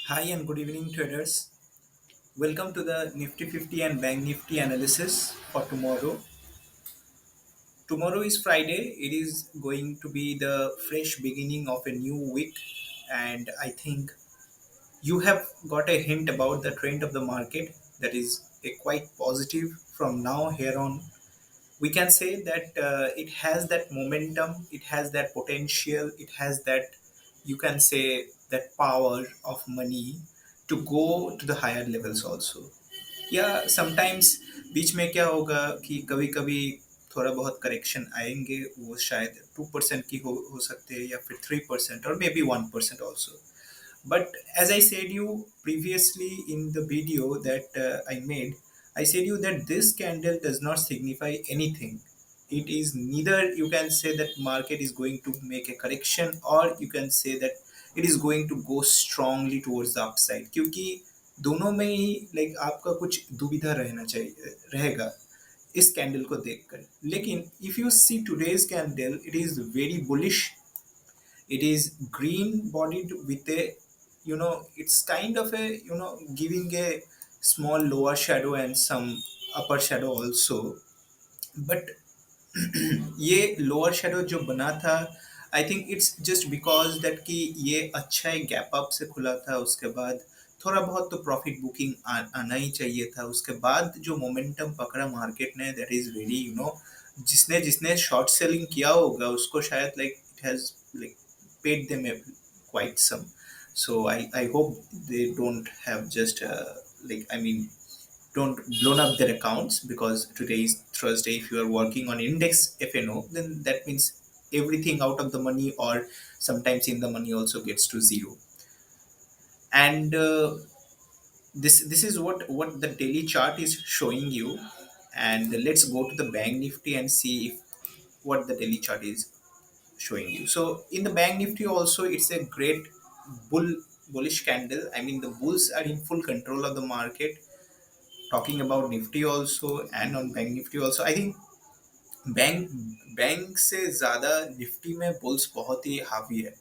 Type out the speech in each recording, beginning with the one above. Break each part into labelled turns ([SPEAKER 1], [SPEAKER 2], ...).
[SPEAKER 1] Hi and good evening, traders. Welcome to the Nifty 50 and Bank Nifty analysis for tomorrow. Tomorrow is Friday. It is going to be the fresh beginning of a new week, and I think you have got a hint about the trend of the market that is a quite positive from now here on. We can say that it has that momentum, it has that potential, it has that, you can say, that power of money to go to the higher levels also. या sometimes बीच में क्या होगा कि कभी कभी थोड़ा बहुत correction आएंगे, वो शायद 2% की हो सकते हैं या फिर 3% और may be 1% also. But as I said you previously in the video that I made, I said you that this candle does not signify anything. It is neither, you can say that market is going to make a correction, or you can say that it is going to go strongly towards the upside, क्योंकि दोनों में ही like आपका कुछ दुविधा रहना चाहिए रहेगा इस कैंडल को देखकर. लेकिन if you see today's candle, it is very bullish. It is green bodied with a, it's kind of a, giving a small lower shadow and some upper shadow also. But ये lower shadow जो बना था, I think it's just because that कि ये अच्छा एक gap up से खुला था. उसके बाद थोड़ा बहुत तो प्रॉफिट बुकिंग आना ही चाहिए था. उसके बाद जो मोमेंटम पकड़ा मार्केट ने, दैट इज वेरी, जिसने जिसने शॉर्ट सेलिंग किया होगा उसको शायद like it has like paid them quite some. So I hope they don't have just like I mean don't blown up their accounts, because today is Thursday. If you are working on index FNO, then that means everything out of the money, or sometimes in the money also gets to zero. And this is what the daily chart is showing you. And let's go to the bank nifty and see if what the daily chart is showing you. So in the bank nifty also, it's a great bullish candle. I mean, the bulls are in full control of the market. Talking about nifty also and on bank nifty also, I think bank bank से ज़्यादा Nifty में bulls बहुत ही हावी है.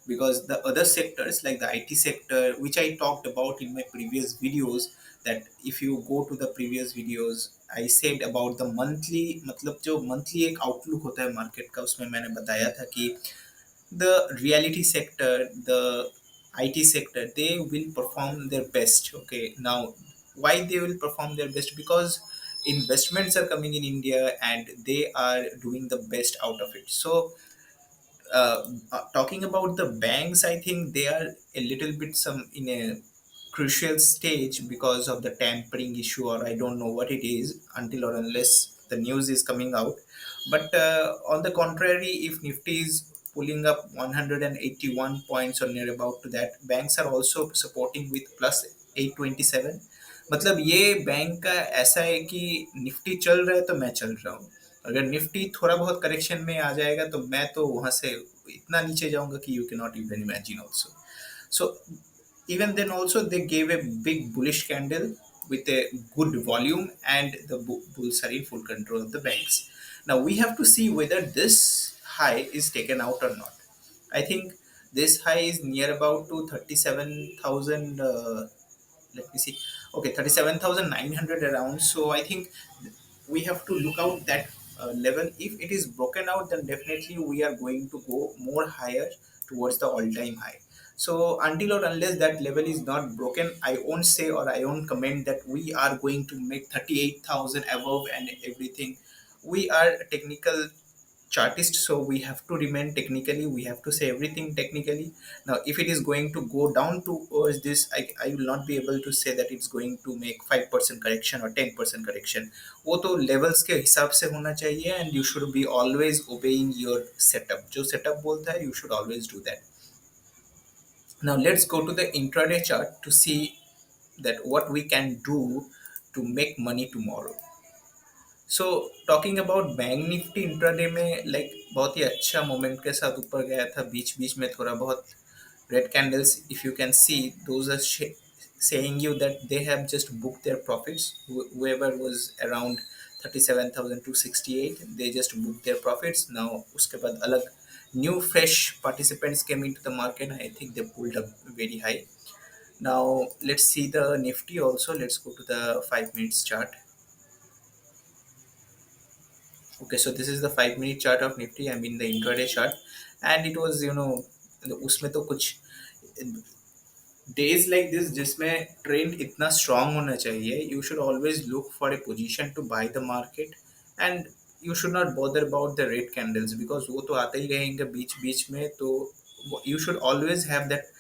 [SPEAKER 1] Because the other sectors like the IT sector, which I talked about in my previous videos, that if you go to the previous videos, I said about the monthly, मतलब जो monthly एक outlook होता है market का, उसमें मैंने बताया था कि the reality sector, the IT sector, they will perform their best. Okay, now why they will perform their best? Because investments are coming in India and they are doing the best out of it. So talking about the banks, I think they are a little bit some in a crucial stage because of the tampering issue, or I don't know what it is until or unless the news is coming out. But on the contrary, if Nifty is pulling up 181 points or near about to that, banks are also supporting with plus 827. मतलब ये bank का ऐसा है कि Nifty चल रहा है तो मैं चल रहा हूँ. अगर निफ्टी थोड़ा बहुत करेक्शन में आ जाएगा तो मैं तो वहां से इतना नीचे जाऊंगा कि you can not even imagine also. So even then also they gave a big bullish candle with a good volume, and the bulls are in full control of the banks. Now we have to see whether this high is taken out or not. I think this high is near about to 37,000, let me see, okay, 37,900 around. So I think we have to look out that level. If it is broken out, then definitely we are going to go more higher towards the all-time high. So until or unless that level is not broken, I won't say or I won't comment that we are going to make 38,000 above and everything. We are technical chartist, so we have to remain technically, we have to say everything technically. Now if it is going to go down towards this, I will not be able to say that it's going to make 5% correction or 10% correction. वो तो levels के हिसाब से होना चाहिए, and you should be always obeying your setup. जो setup बोलता है, you should always do that. Now let's go to the intraday chart to see that what we can do to make money tomorrow. So talking about bank Nifty intraday में like बहुत ही अच्छा moment के साथ ऊपर गया था. बीच बीच में थोड़ा बहुत red candles, if you can see, those are saying you that they have just booked their profits. Whoever was around 37,268, they just booked their profits. Now उसके बाद अलग new fresh participants came into the market. I think they pulled up very high. Now let's see the Nifty also. Let's go to the 5 minutes chart. Okay, so this is the 5 minute chart of Nifty. I mean the intraday chart, and it was उसमें तो कुछ days like this जिसमें trend इतना strong होना चाहिए. You should always look for a position to buy the market, and you should not bother about the red candles because वो तो आते ही रहेंगे बीच बीच में. तो you should always have that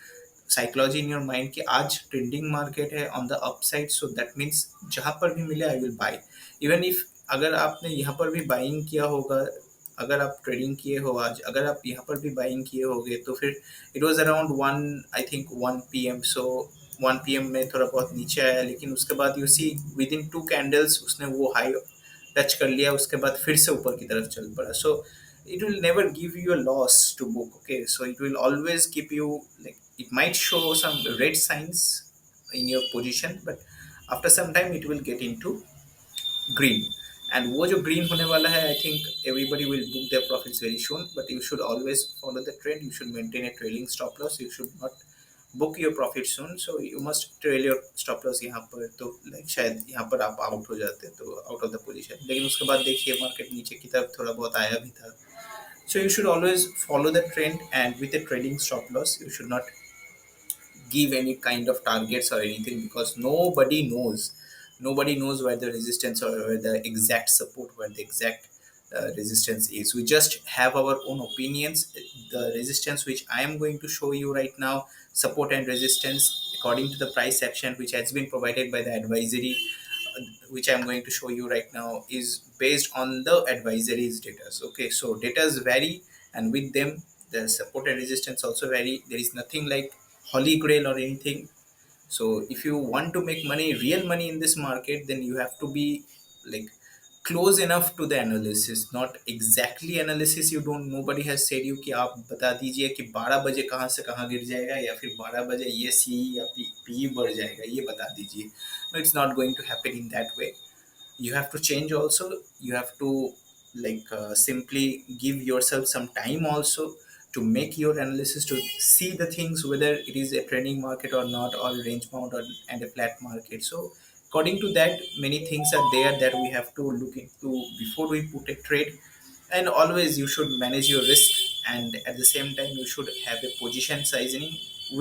[SPEAKER 1] psychology in your mind कि आज ट्रेंडिंग मार्केट है on the upside, so that means जहाँ पर भी मिले I will bye. Even if अगर आपने यहाँ पर भी बाइंग किया होगा, अगर आप ट्रेडिंग किए हो आज, अगर आप यहाँ पर भी बाइंग किए होगे तो फिर it was around 1 so 1 PM में थोड़ा बहुत नीचे आया, लेकिन उसके बाद you see within 2 candles उसने वो हाई टच कर लिया, उसके बाद फिर से ऊपर की तरफ चल पड़ा. सो it will never give you a loss to book. Okay, so it will always keep you, like, it might show some red signs in your position, but after some time it will get into green. And वो जो green होने वाला है, I think everybody will book their profits very soon, but you should always follow the trend. You should maintain a trailing stop loss. You should not book your profit soon, so you must trail your stop loss. यहाँ पर तो like शायद यहाँ पर आप out हो जाते हैं, तो आउट ऑफ द पोजीशन, लेकिन उसके बाद देखिए मार्केट नीचे की तरफ थोड़ा बहुत आया भी था. So you should always follow the trend, and with a trading stop loss, you should not give any kind of targets or anything, because nobody knows where the resistance or where the exact support, where the exact resistance is. We just have our own opinions. The resistance which I am going to show you right now, support and resistance according to the price action which has been provided by the advisory, which I'm going to show you right now, is based on the advisories data. Okay, so data vary, and with them the support and resistance also vary. There is nothing like holy grail or anything. So if you want to make money, real money in this market, then you have to be like close enough to the analysis, not exactly analysis. You don't, nobody has said you कि आप बता दीजिए कि 12 बजे कहाँ से कहाँ गिर जाएगा, या फिर 12 बजे ये सी या पी बढ़ जाएगा, ये बता दीजिए. No, it's not going to happen in that way. You have to change also. You have to simply give yourself some time also to make your analysis, to see the things whether it is a trending market or not, or range bound or and a flat market. So according to that, many things are there that we have to look into before we put a trade. And always you should manage your risk, and at the same time you should have a position sizing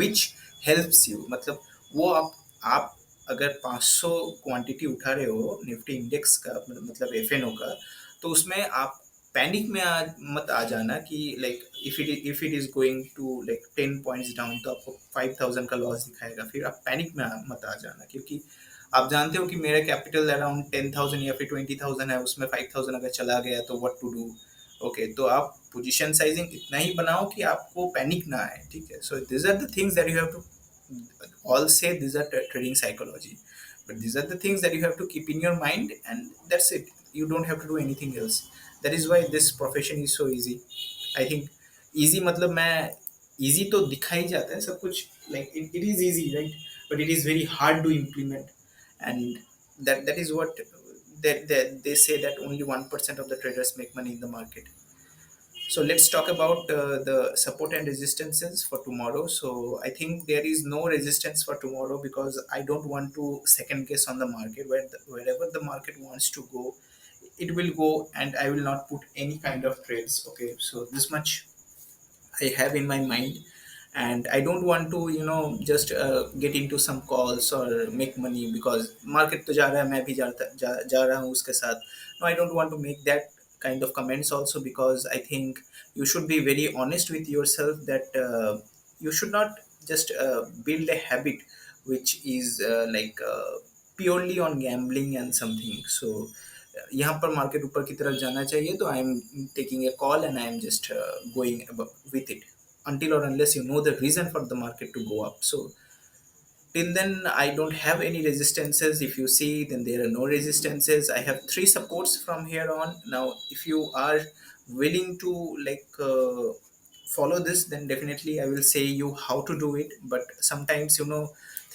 [SPEAKER 1] which helps you. मतलब वो आप अगर 500 quantity उठा रहे हो Nifty index का, मतलब F&O का, तो उसमें आप पैनिक में मत आ जाना कि like if it is going to like 10 points down तो आपको 5000 का लॉस दिखाएगा. फिर आप पैनिक में मत आ जाना, क्योंकि आप जानते हो कि मेरा कैपिटल अराउंड 10,000 या फिर 20,000 है, उसमें 5,000 अगर चला गया तो व्हाट टू डू. ओके, तो आप पोजीशन साइजिंग इतना ही बनाओ कि आपको पैनिक ना आए. ठीक है, so this are the things that you have to all say. These are trading psychology, but these are the things that you have to keep in your mind, and that's it. You don't have to do anything else. That is why this profession is so easy. I think easy मतलब मैं easy तो दिखा ही जाता है सब कुछ, like it is easy, right? But it is very hard to implement, and that is what they say that only 1% of the traders make money in the market. So let's talk about the support and resistances for tomorrow. So I think there is no resistance for tomorrow, because I don't want to second guess on the market. Wherever the market wants to go, it will go, and I will not put any kind of trades. Okay, so this much I have in my mind, and I don't want to just get into some calls or make money because market तो जा रहा है, मैं भी जा रहा हूँ उसके साथ. No, I don't want to make that kind of comments also, because I think you should be very honest with yourself that you should not just build a habit which is purely on gambling and something. So यहाँ पर market ऊपर की तरफ जाना चाहिए, तो I am taking a call and I am just going with it until or unless you know the reason for the market to go up. So till then I don't have any resistances. If you see, then there are no resistances. I have three supports from here on. Now if you are willing to follow this, then definitely I will say you how to do it. But sometimes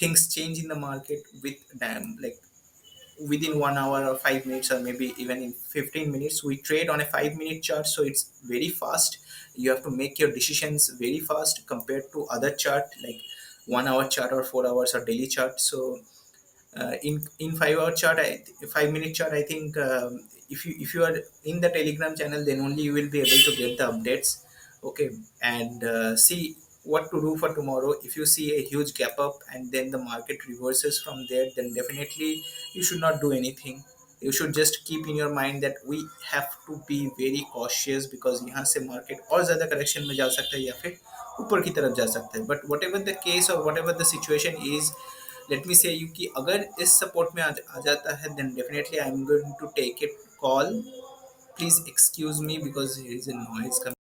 [SPEAKER 1] things change in the market with damn like within 1 hour or 5 minutes, or maybe even in 15 minutes. We trade on a 5 minute chart, so it's very fast. You have to make your decisions very fast compared to other chart. Like 1 hour chart or 4 hours or daily chart. So in 5 hour chart, 5 minute chart, I think if you are in the Telegram channel, then only you will be able to get the updates. Okay, and see what to do for tomorrow. If you see a huge gap up and then the market reverses from there, then definitely you should not do anything. You should just keep in your mind that we have to be very cautious, because यहाँ से market और ज़्यादा correction में जा सकता है या फिर ऊपर की तरफ जा सकता है. But whatever the case or whatever the situation is, let me से यू कि अगर इस सपोर्ट में आ जाता है, then definitely I am going to take it call. Please excuse me because here is a noise.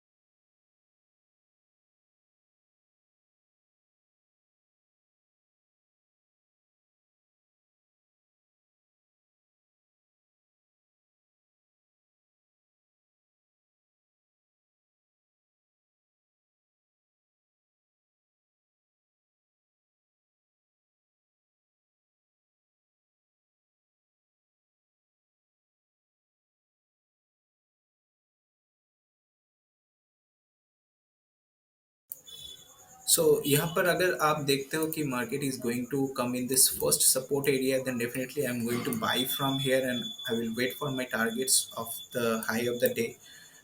[SPEAKER 1] So यहाँ पर अगर आप देखते हो कि market is going to come in this first support area, then definitely I am going to buy from here and I will wait for my targets of the high of the day.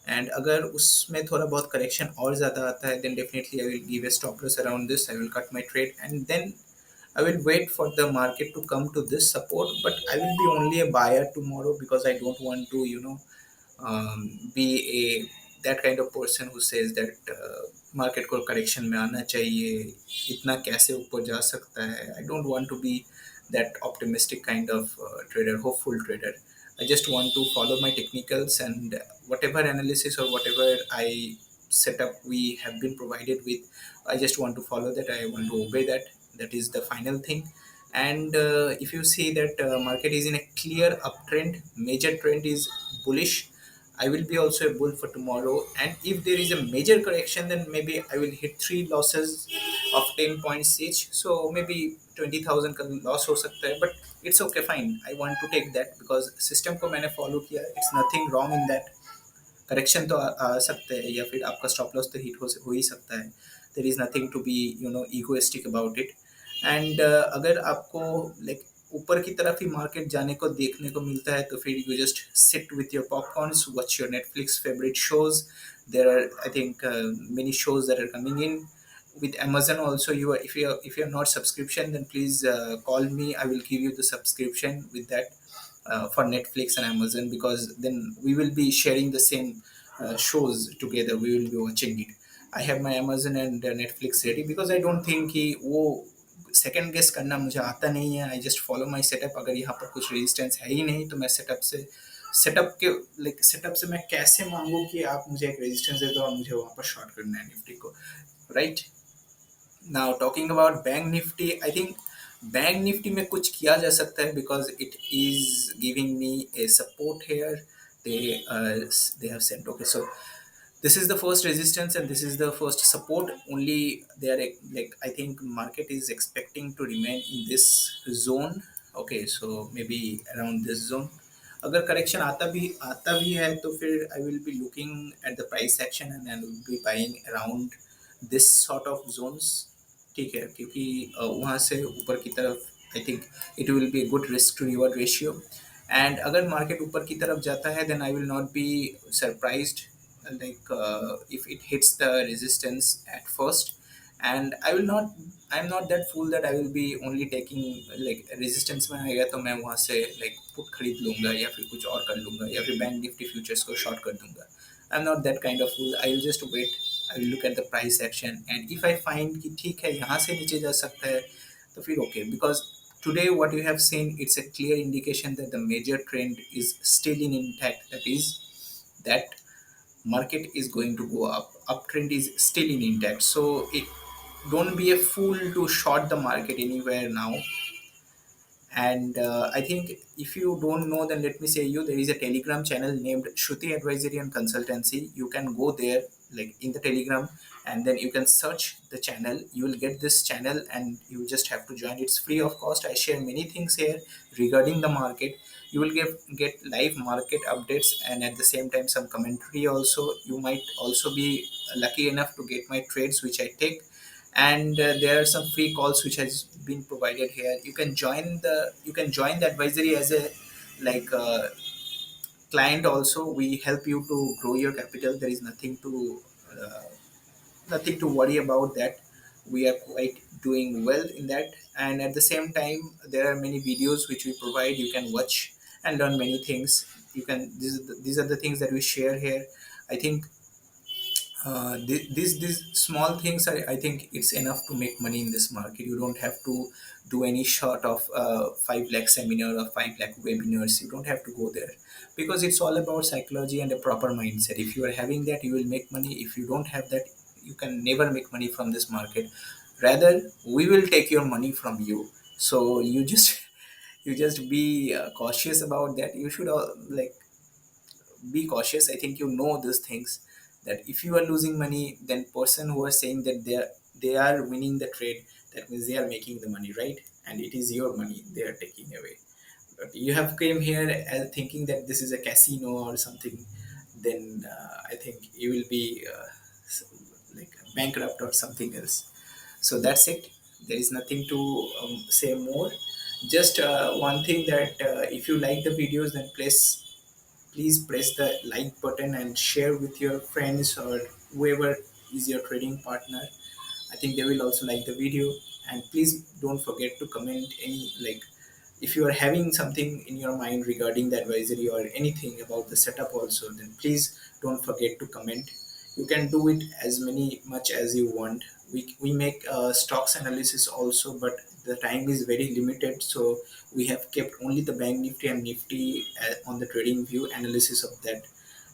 [SPEAKER 1] And अगर उसमें थोड़ा बहुत correction और ज़्यादा आता है, then definitely I will give a stop loss around this. I will cut my trade and then I will wait for the market to come to this support, but I will be only a buyer tomorrow because I don't want to, be a that kind of person who says that market को correction में आना चाहिए, इतना कैसे ऊपर जा सकता है. I don't want to be that optimistic kind of trader, hopeful trader. I just want to follow my technicals, and whatever analysis or whatever I setup we have been provided with, I just want to follow that. I want to obey that. That is the final thing. And if you see that market is in a clear uptrend, major trend is bullish, I will be also a bull for tomorrow. And if there is a major correction, then maybe I will hit three losses of 10 points each. So maybe 20,000 का loss हो सकता है. But it's okay, fine. I want to take that because system को मैंने follow किया. It's nothing wrong in that. Correction तो आ सकते हैं या फिर आपका स्टॉप लॉस तो हिट हो ही सकता है. There is nothing to be egoistic about it. And अगर आपको लाइक ऊपर की तरफ ही मार्केट जाने को देखने को मिलता है, तो फिर you just sit with your popcorns, watch your Netflix favourite shows. There are I think many shows that are coming in with Amazon also. You are, if you are not subscription, then please call me. I will give you the subscription with that for Netflix and Amazon, because then we will be sharing the same shows together. We will be watching it. I have my Amazon and Netflix ready because I don't think कि वो second guess करना मुझे आता नहीं है. I just follow my setup. अगर यहाँ पर कुछ रेजिस्टेंस है ही नहीं, तो मैं सेटअप के सेटअप से मैं कैसे मांगू कि आप मुझे एक रेजिस्टेंस दे दो और मुझे वहाँ पर शॉर्ट करना है निफ्टी को, right. Now talking about bank Nifty, I think bank Nifty में कुछ किया जा सकता है because it is giving me a support here. They have sent okay. So this is the first resistance and this is the first support. Only they are like, I think market is expecting to remain in this zone. Okay, so maybe around this zone. अगर correction आता भी है, तो फिर I will be looking at the price action and I will be buying around this sort of zones. ठीक है, क्योंकि वहाँ से ऊपर की तरफ I think it will be good risk to reward ratio. And अगर मार्केट ऊपर की तरफ जाता है, then I will not be surprised like if it hits the resistance at first. And I'm not that fool that I will be only taking like resistance में आएगा तो मैं वहाँ से like put खरीद लूँगा या फिर कुछ और कर लूँगा या फिर बैंक निफ्टी फ्यूचर्स को शॉर्ट कर दूँगा. I'm not that kind of fool. I will just wait. I will look at the price action, and if I find कि ठीक है यहाँ से नीचे जा सकता है, तो फिर okay. Because today what you have seen, it's a clear indication that the major trend is still in intact. That is that market is going to go up. Uptrend is still in intact. So don't be a fool to short the market anywhere now. And I think if you don't know, then let me say you, there is a Telegram channel named Shruti Advisory and Consultancy. You can go there like in the Telegram, and then you can search the channel. You will get this channel and you just have to join. It's free of cost. I share many things here regarding the market. You will get live market updates, and at the same time some commentary also. You might also be lucky enough to get my trades which I take. and there are some free calls which has been provided here. You can join the advisory as a like client also. We help you to grow your capital. There is uh, nothing to worry about that. We are quite doing well in that, and at the same time there are many videos which we provide. You can watch and learn many things. You can these are the things that we share here. I think these small things are, I think it's enough to make money in this market. You don't have to do any short of 5 lakh seminar or 5 lakh webinars. You don't have to go there, because it's all about psychology and a proper mindset. If you are having that, you will make money. If you don't have that, you can never make money from this market. Rather, we will take your money from you. So you just you just be cautious about that. You should like be cautious. I think you know these things, that if you are losing money, then person who are saying that they are winning the trade, that means they are making the money, right? And it is your money they are taking away. But you have came here as thinking that this is a casino or something, then I think you will be s- like bankrupt or something else. So that's it. There is nothing to say more. Just one thing, that if you like the videos, then please press the like button and share with your friends or whoever is your trading partner. I think they will also like the video. And please don't forget to comment any, like, if you are having something in your mind regarding the advisory or anything about the setup also, then please don't forget to comment. You can do it as many much as you want. We make stocks analysis also, but the time is very limited, so we have kept only the bank nifty and nifty on the trading view analysis of that.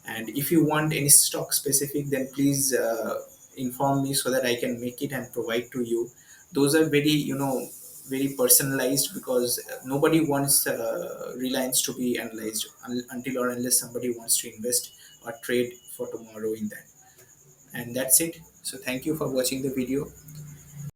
[SPEAKER 1] And if you want any stock specific, then please inform me so that I can make it and provide to you. Those are very, very personalized, because nobody wants Reliance to be analyzed until or unless somebody wants to invest or trade for tomorrow in that. And that's it. So thank you for watching the video.